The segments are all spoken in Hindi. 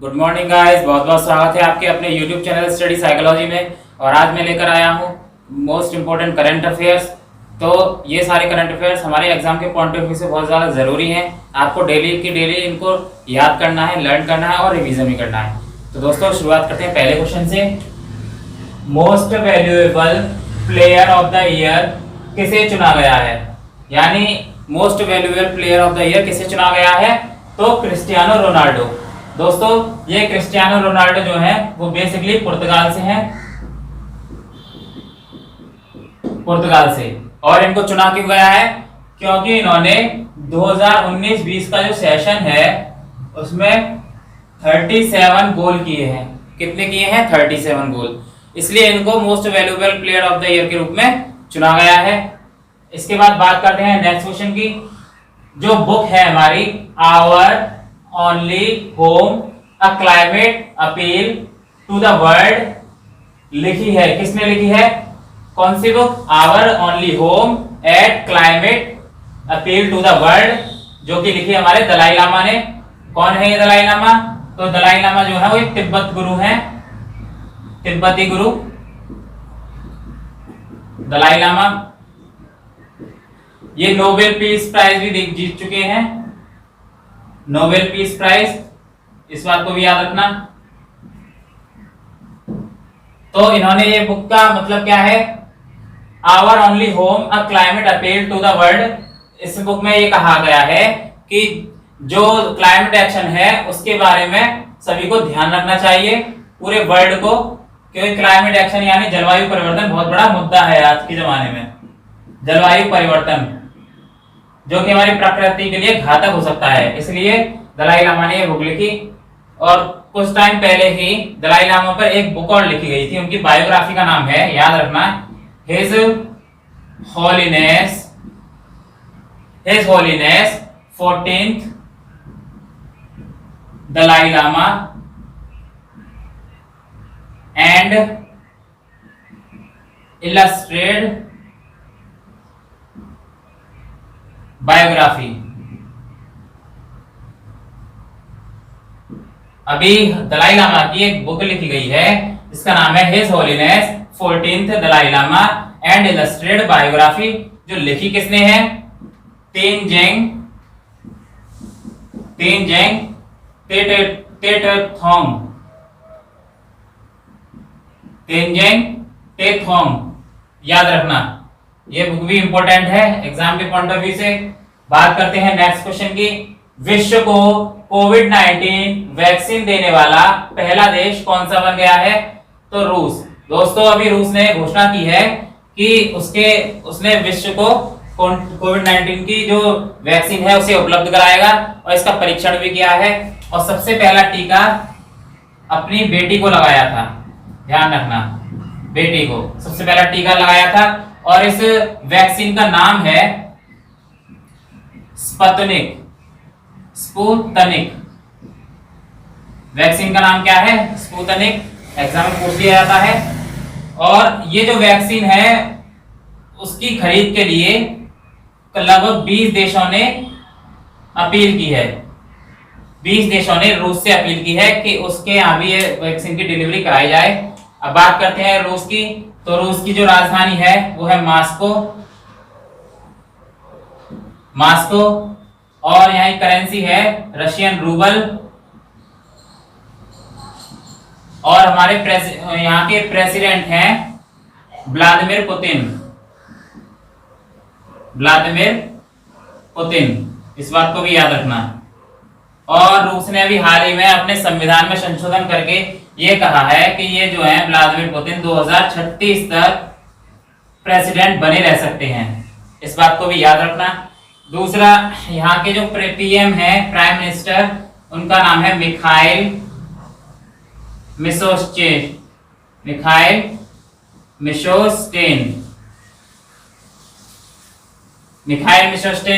गुड मॉर्निंग गाइस, बहुत बहुत स्वागत है आपके अपने YouTube चैनल स्टडी साइकोलॉजी में। और आज मैं लेकर आया हूँ मोस्ट इम्पोर्टेंट करंट अफेयर्स। तो ये सारे करंट अफेयर्स हमारे एग्जाम के पॉइंट ऑफ व्यू से बहुत ज़्यादा ज़रूरी हैं। आपको डेली की डेली इनको याद करना है, लर्न करना है और रिवीजन भी करना है। तो दोस्तों शुरुआत करते हैं पहले क्वेश्चन से। Most valuable player of the year किसे चुना गया है? यानी most valuable player of the year किसे चुना गया है? तो क्रिस्टियानो रोनाल्डो। दोस्तों ये क्रिस्टियानो रोनाल्डो जो है वो बेसिकली पुर्तगाल से हैं, पुर्तगाल से। और इनको चुना क्यों गया है? क्योंकि इन्होंने 2019-20 का जो सेशन है उसमें 37 गोल किए हैं। कितने किए हैं? 37 गोल। इसलिए इनको most valuable player of the year के रूप में चुना गया है। इसके बाद बात करते हैं नेक्स्ट क्वेश्चन की। जो बुक है हमारी our only home a climate appeal to the world लिखी है, किसने लिखी है? कौन सी book? Our only home at climate appeal to the world, जो कि लिखी हमारे दलाई लामा ने। कौन है ये दलाई लामा? तो दलाई लामा जो है वो एक तिब्बत गुरु हैं, तिब्बती गुरु दलाई लामा। ये नोबेल पीस प्राइज भी जीत चुके हैं, नोबेल पीस प्राइज, इस बात को भी याद रखना। तो इन्होंने ये बुक का मतलब क्या है? Our only home a climate appeal to the world. इस बुक में ये कहा गया है कि जो क्लाइमेट एक्शन है उसके बारे में सभी को ध्यान रखना चाहिए, पूरे वर्ल्ड को, क्योंकि क्लाइमेट एक्शन यानी जलवायु परिवर्तन बहुत बड़ा मुद्दा है आज के जमाने में। जलवायु परिवर्तन जो कि हमारी प्रकृति के लिए घातक हो सकता है, इसलिए दलाई लामा ने ये बुक लिखी। और कुछ टाइम पहले ही दलाई लामा पर एक बुक और लिखी गई थी, उनकी बायोग्राफी का नाम है, याद रखना, his holiness 14th Dalai Lama and illustrated biography. अभी दलाई लामा की एक बुक लिखी गई है, इसका नाम है his holiness 14th Dalai Lama and illustrated biography. जो लिखी किसने है? तेनजिंग टेटथोंग, तेनजिंग टेटथोंग, याद रखना। ये बुक भी इंपॉर्टेंट है एग्जाम के पॉइंट ऑफ व्यू से। बात करते हैं नेक्स्ट क्वेश्चन की। विश्व को कोविड-19 वैक्सीन देने वाला पहला देश कौन सा बन गया है? तो रूस। दोस्तों अभी रूस ने घोषणा की है कि उसने विश्व को कोविड-19 की जो वैक्सीन है उसे उपलब्ध कराएगा, और इसका परीक्षण भी किया है। और सबसे पहला टीका अपनी बेटी को लगाया था, ध्यान रखना, बेटी को सबसे पहला टीका लगाया था। और इस वैक्सीन का नाम है स्पुतनिक। वैक्सीन का नाम क्या है? स्पुतनिक। एग्जाम में पूछ दिया जाता है। और ये जो वैक्सीन है उसकी खरीद के लिए लगभग 20 देशों ने अपील की है। 20 देशों ने रूस से अपील की है कि उसके यहाँ भी ये वैक्सीन की डिलीवरी कराई जाए। अब बात करते हैं रूस की। तो रूस की जो राजधानी है वो है मॉस्को, और यहाँ की करेंसी है रशियन रूबल। और हमारे यहाँ के प्रेसिडेंट हैं व्लादिमीर पुतिन, इस बात को भी याद रखना। और रूस ने अभी हाल ही में अपने संविधान में संशोधन करके ये कहा है कि ये जो है व्लादिमीर पुतिन 2036 तक प्रेसिडेंट बने रह सकते हैं, इस बात को भी याद रखना। दूसरा, यहाँ के जो पीएम है, प्राइम मिनिस्टर, उनका नाम है मिखाइल मिशोस्टेन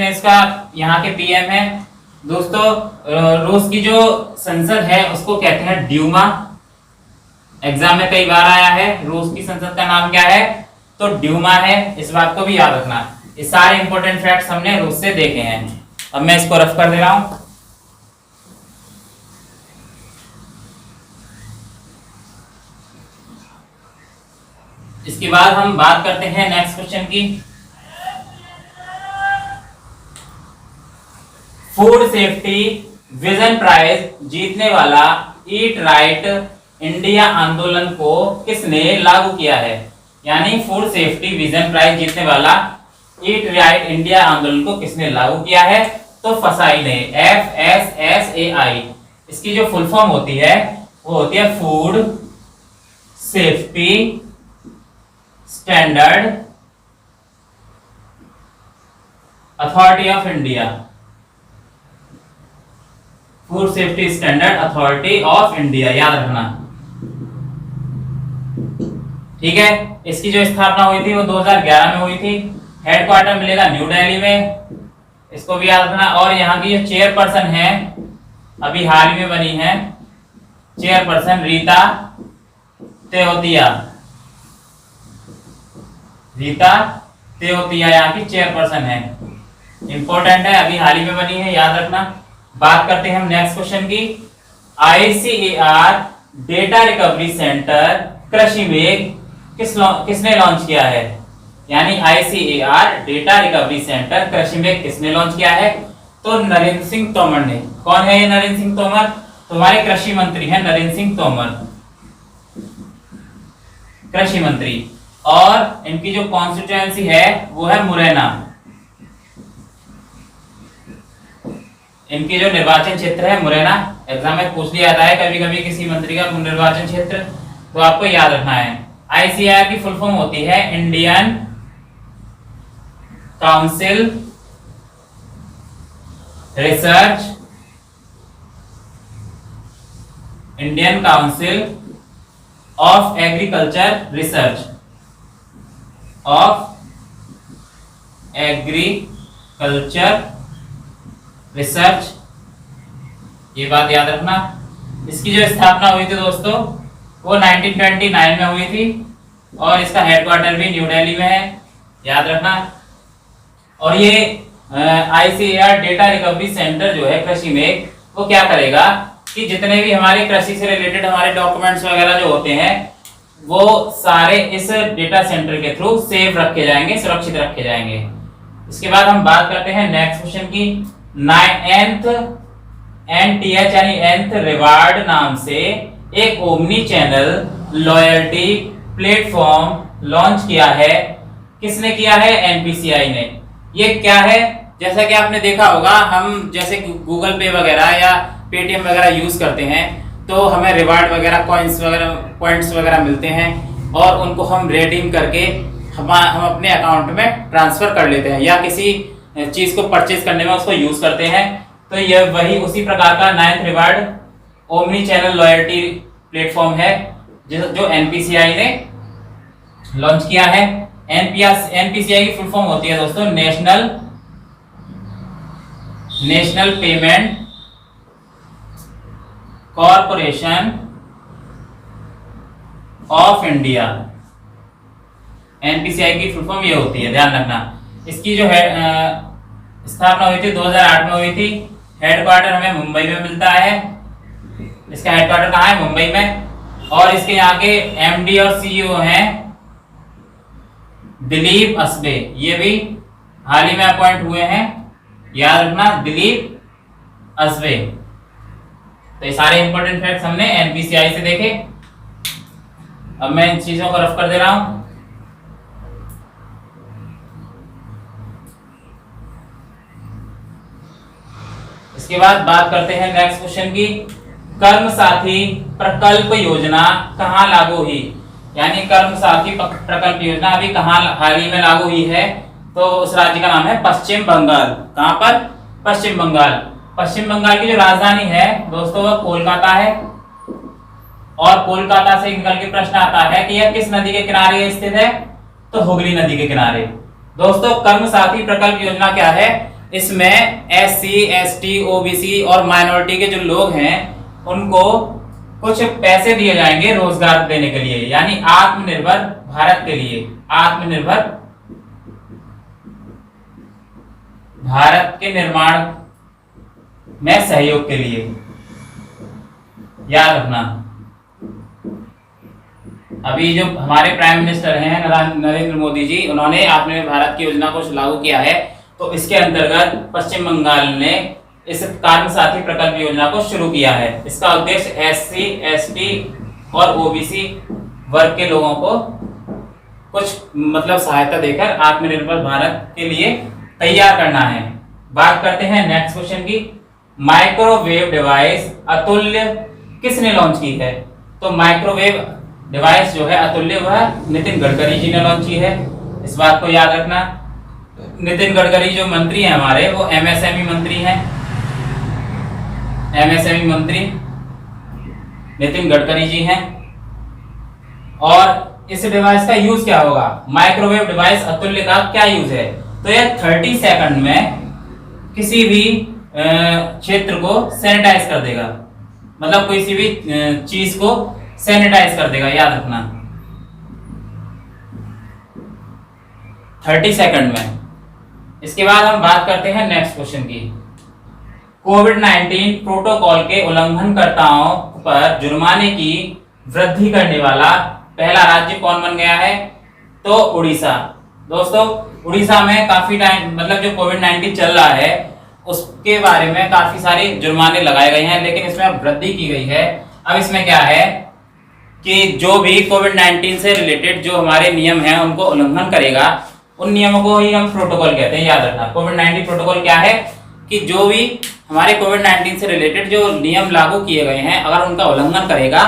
इसका यहाँ के पीएम है। दोस्तों रूस की जो संसद है उसको कहते हैं ड्यूमा। एग्जाम में कई बार आया है, रूस की संसद का नाम क्या है? तो ड्यूमा है, इस बात को भी याद रखना। ये सारे इंपॉर्टेंट फैक्ट्स हमने रूस से देखे हैं। अब मैं इसको रफ कर दे रहा हूं। इसके बाद हम बात करते हैं नेक्स्ट क्वेश्चन की। फूड सेफ्टी विजन प्राइज जीतने वाला ईट राइट इंडिया आंदोलन को किसने लागू किया है? यानी फूड सेफ्टी विजन प्राइज जीतने वाला ईट राइट इंडिया आंदोलन को किसने लागू किया है? तो फसाई ने, FSSAI। इसकी जो फुल फॉर्म होती है वो होती है food safety standard authority of India. Food safety standard authority of India, याद रखना। ठीक है, इसकी जो स्थापना हुई थी वो 2011 में हुई थी। हेडक्वार्टर मिलेगा न्यू दिल्ली में, इसको भी याद रखना। और यहाँ की जो चेयरपर्सन है, अभी हाल ही में बनी है चेयरपर्सन, रीता तेवतिया। रीता तेवतिया यहाँ की चेयरपर्सन है, इंपॉर्टेंट है, अभी हाल ही में बनी है, याद रखना। बात करते हैं हम नेक्स्ट क्वेश्चन की। ICAR डेटा रिकवरी सेंटर कृषि में किसने लॉन्च किया है? यानी ICAR डेटा रिकवरी सेंटर कृषि में किसने लॉन्च किया है? तो नरेंद्र सिंह तोमर ने। कौन है ये नरेंद्र सिंह तोमर? तुम्हारे कृषि मंत्री हैं नरेंद्र सिंह तोमर, कृषि मंत्री। और इनकी जो कॉन्स्टिट्यूएंसी है वो है मुरैना। इनकी जो निर्वाचन क्षेत्र है मुरैना। एग्जाम में पूछ लिया जाता है कभी कभी किसी मंत्री का निर्वाचन क्षेत्र, तो आपको याद रखना है। ICAR की फुल फॉर्म होती है Indian council research, Indian council of agriculture research, of agriculture research, ये बात याद रखना। इसकी जो स्थापना हुई थी दोस्तों वो 1929 में हुई थी और इसका हेडक्वार्टर भी न्यू दिल्ली में है, याद रखना। और ये ICAR डेटा रिकवरी सेंटर जो है कृषि में, वो क्या करेगा कि जितने भी हमारे कृषि से रिलेटेड हमारे डॉक्यूमेंट्स वगैरह जो होते हैं वो सारे इस डेटा सेंटर के थ्रू सेव रखे जाएंगे, सुरक्षित रखे जाएंगे। इसके बाद हम बात करते हैं नेक्स्ट क्वेश्चन की। NTH यानी nth रिवार्ड नाम से एक omni channel loyalty platform launch किया है। किसने किया है? NPCI ने। ये क्या है? जैसा कि आपने देखा होगा, हम जैसे गूगल पे वगैरह या पेटीएम वगैरह यूज करते हैं तो हमें रिवार्ड वगैरह, कॉइन्स वगैरह, पॉइंट्स वगैरह मिलते हैं और उनको हम रिडीम करके हम अपने अकाउंट में ट्रांसफर कर लेते हैं या किसी चीज को परचेज करने में उसको यूज करते हैं। तो यह वही उसी प्रकार का 9th reward omni channel loyalty platform है जो NPCI ने लॉन्च किया है। NPCI की फुल फॉर्म होती है दोस्तों national payment corporation of India. NPCI की फुल फॉर्म ये होती है, ध्यान रखना। इसकी जो है स्थापना हुई थी 2008 में हुई थी। हेडक्वार्टर हमें मुंबई में मिलता है। इसका हेडक्वार्टर कहाँ है? मुंबई में। और इसके यहाँ के MD और CEO हैं दिलीप असबे, ये भी हाल ही में अपॉइंट हुए हैं, याद रखना, दिलीप असबे। तो ये सारे इंपॉर्टेंट फैक्ट्स हमने NPCI से देखे। अब मैं इन चीजों को रफ कर दे रहा हूं। इसके बाद बात करते हैं नेक्स्ट क्वेश्चन की। कर्म साथी प्रकल्प योजना कहां लागू हुई? यानी कर्म साथी प्रकल्प योजना अभी कहां हाल ही में लागू हुई है? तो उस राज्य का नाम है पश्चिम बंगाल। कहां पर? पश्चिम बंगाल। पश्चिम बंगाल की जो राजधानी है दोस्तों वो कोलकाता है। और कोलकाता से निकल के प्रश्न आता है कि यह किस नदी के किनारे स्थित है? तो हुगली नदी के किनारे। दोस्तों कर्म साथी प्रकल्प योजना क्या है? इसमें SC, ST, OBC और माइनॉरिटी के जो लोग हैं उनको कुछ पैसे दिए जाएंगे रोजगार देने के लिए, यानी आत्मनिर्भर भारत के लिए, आत्मनिर्भर भारत के निर्माण में सहयोग के लिए, याद रखना। अभी जो हमारे प्राइम मिनिस्टर हैं नरेंद्र मोदी जी, उन्होंने आत्मनिर्भर भारत की योजना को लागू किया है। तो इसके अंतर्गत पश्चिम बंगाल ने इस कार्य साथी प्रकल्प योजना को शुरू किया है। इसका उद्देश्य SC, ST और OBC वर्ग के लोगों को कुछ मतलब सहायता देकर आत्मनिर्भर भारत के लिए तैयार करना है। बात करते हैं नेक्स्ट क्वेश्चन की। माइक्रोवेव डिवाइस अतुल्य किसने लॉन्च की है? तो माइक्रोवेव डिवाइस जो है अतुल्य, वह नितिन गडकरी जी ने लॉन्च की है। इस बात को याद रखना। नितिन गडकरी जो मंत्री हैं हमारे, वो MSME मंत्री हैं। MSME मंत्री नितिन गडकरी जी हैं। और इस डिवाइस का यूज क्या होगा? माइक्रोवेव डिवाइस अतुल्य का क्या यूज है? तो यह 30 सेकंड में किसी भी क्षेत्र को सैनिटाइज कर देगा, मतलब किसी भी चीज को सैनिटाइज कर देगा, याद रखना 30 सेकंड में। इसके बाद हम बात करते हैं नेक्स्ट क्वेश्चन की। कोविड-19 प्रोटोकॉल के उल्लंघनकर्ताओं पर जुर्माने की वृद्धि करने वाला पहला राज्य कौन बन गया है? तो उड़ीसा। दोस्तों, उड़ीसा में काफी टाइम मतलब जो कोविड-19 चल रहा है उसके बारे में काफी सारे जुर्माने लगाए गए हैं, लेकिन इसमें अब वृद्धि की गई है। अब इसमें क्या है कि जो भी कोविड-19 से रिलेटेड जो हमारे नियम हैं उनको उल्लंघन करेगा, उन नियमों को ही हम प्रोटोकॉल कहते हैं, याद रखना। कोविड-19 प्रोटोकॉल क्या है कि जो भी हमारे कोविड-19 से रिलेटेड जो नियम लागू किए गए हैं, अगर उनका उल्लंघन करेगा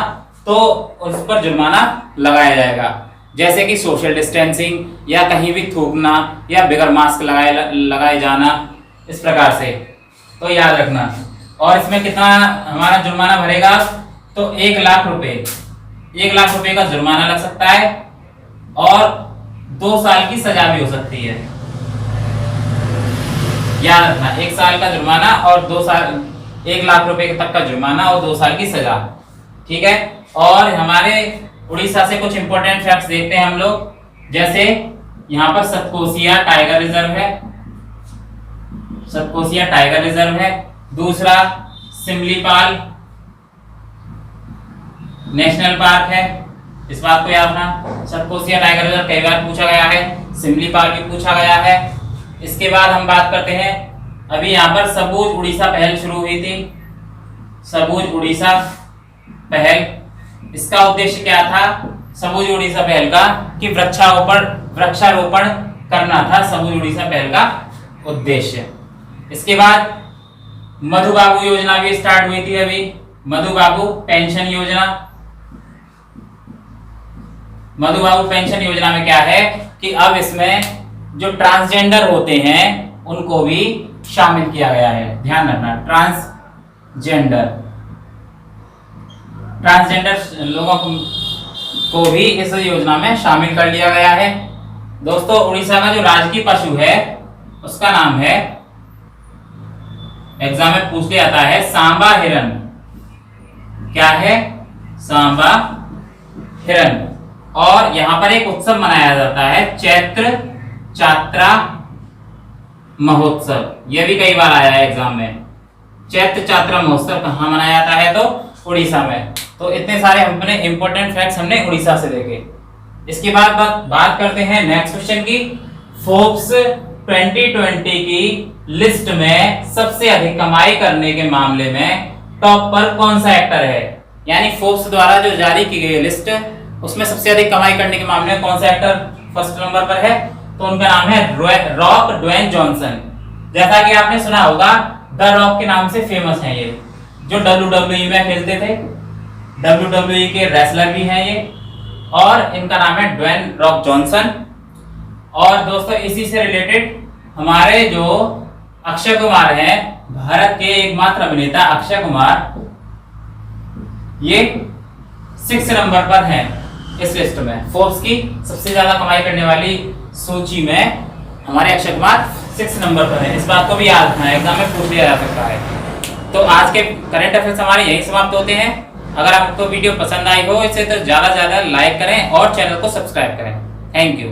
तो उस पर जुर्माना लगाया जाएगा। जैसे कि सोशल डिस्टेंसिंग या कहीं भी थूकना या बगैर मास्क लगाए जाना, इस प्रकार से, तो याद रखना। और इसमें कितना हमारा जुर्माना भरेगा? तो 1 लाख रुपए, 1 लाख रुपए का जुर्माना लग सकता है और 2 साल की सजा भी हो सकती है। याद रखना, 1 साल का जुर्माना और 2 साल, 1 लाख रुपए तक का जुर्माना और 2 साल की सजा। ठीक है। और हमारे उड़ीसा से कुछ इंपॉर्टेंट फैक्ट्स देखते हैं हम लोग। जैसे यहाँ पर सतकोसिया टाइगर रिजर्व है, सतकोसिया टाइगर रिजर्व है। दूसरा सिमलीपाल नेशनल पार्क है, इस बात को याद रखना। सतकोसिया टाइगर रिजर्व कई बार पूछा गया है, सिमलीपाल भी पूछा गया है। इसके बाद हम बात करते हैं, अभी यहाँ पर सबूज उड़ीसा पहल शुरू हुई थी, सबूज उड़ीसा पहल। इसका उद्देश्य क्या था सबूज उड़ीसा पहल का? कि वृक्षारोपण करना था सबूज उड़ीसा पहल का उद्देश्य। इसके बाद मधुबाबू योजना भी स्टार्ट हुई थी अभी, मधुबाबू पेंशन योजना। मधुबाबू पेंशन योजना में क्या है कि अब इसमें जो ट्रांसजेंडर होते हैं उनको भी शामिल किया गया है, ध्यान रखना। ट्रांसजेंडर लोगों को भी इस योजना में शामिल कर लिया गया है। दोस्तों, उड़ीसा का जो राजकीय पशु है उसका नाम है, एग्जाम में पूछ लिया जाता है, सांबा हिरन। क्या है? सांबा हिरन। और यहाँ पर एक उत्सव मनाया जाता है, चैत्र चात्रा महोत्सव। यह भी कई बार आया है एग्जाम में। चैत्र चात्रा महोत्सव कहाँ मनाया जाता है? तो उड़ीसा में। तो इतने सारे हमने इंपॉर्टेंट फैक्ट्स हमने उड़ीसा से देखे। इसके बाद बात करते हैं नेक्स्ट क्वेश्चन की। फोर्ब्स 2020 की लिस्ट में सबसे अधिक कमाई करने के मामले में टॉप पर कौन सा एक्टर है? यानी फोर्ब्स द्वारा जो जारी की गई लिस्ट, उसमें सबसे अधिक कमाई करने के मामले में कौन सा एक्टर फर्स्ट नंबर पर है? तो उनका नाम है रॉक ड्वेन जॉनसन। जैसा कि आपने सुना होगा, द रॉक के नाम से फेमस हैं ये, जो WWE में खेलते थे, WWE के रेसलर भी हैं ये, और इनका नाम है ड्वेन रॉक जॉनसन। और दोस्तों, इसी से रिलेटेड हमारे जो अक्षय कुमार हैं, भारत के एकमात्र अभिनेता अक्षय कुमार, ये 6 नंबर पर हैं इस लिस्ट में। फोर्ब्स की सबसे ज्यादा कमाई करने वाली सूची में हमारे अक्षय कुमार 6 नंबर पर है। इस बात को भी याद रखना है, एग्जाम में पूछ लिया जा सकता है। तो आज के करंट अफेयर्स हमारे यही समाप्त होते हैं। अगर आपको वीडियो पसंद आई हो इसे तो ज्यादा से ज्यादा लाइक करें और चैनल को सब्सक्राइब करें। Thank you.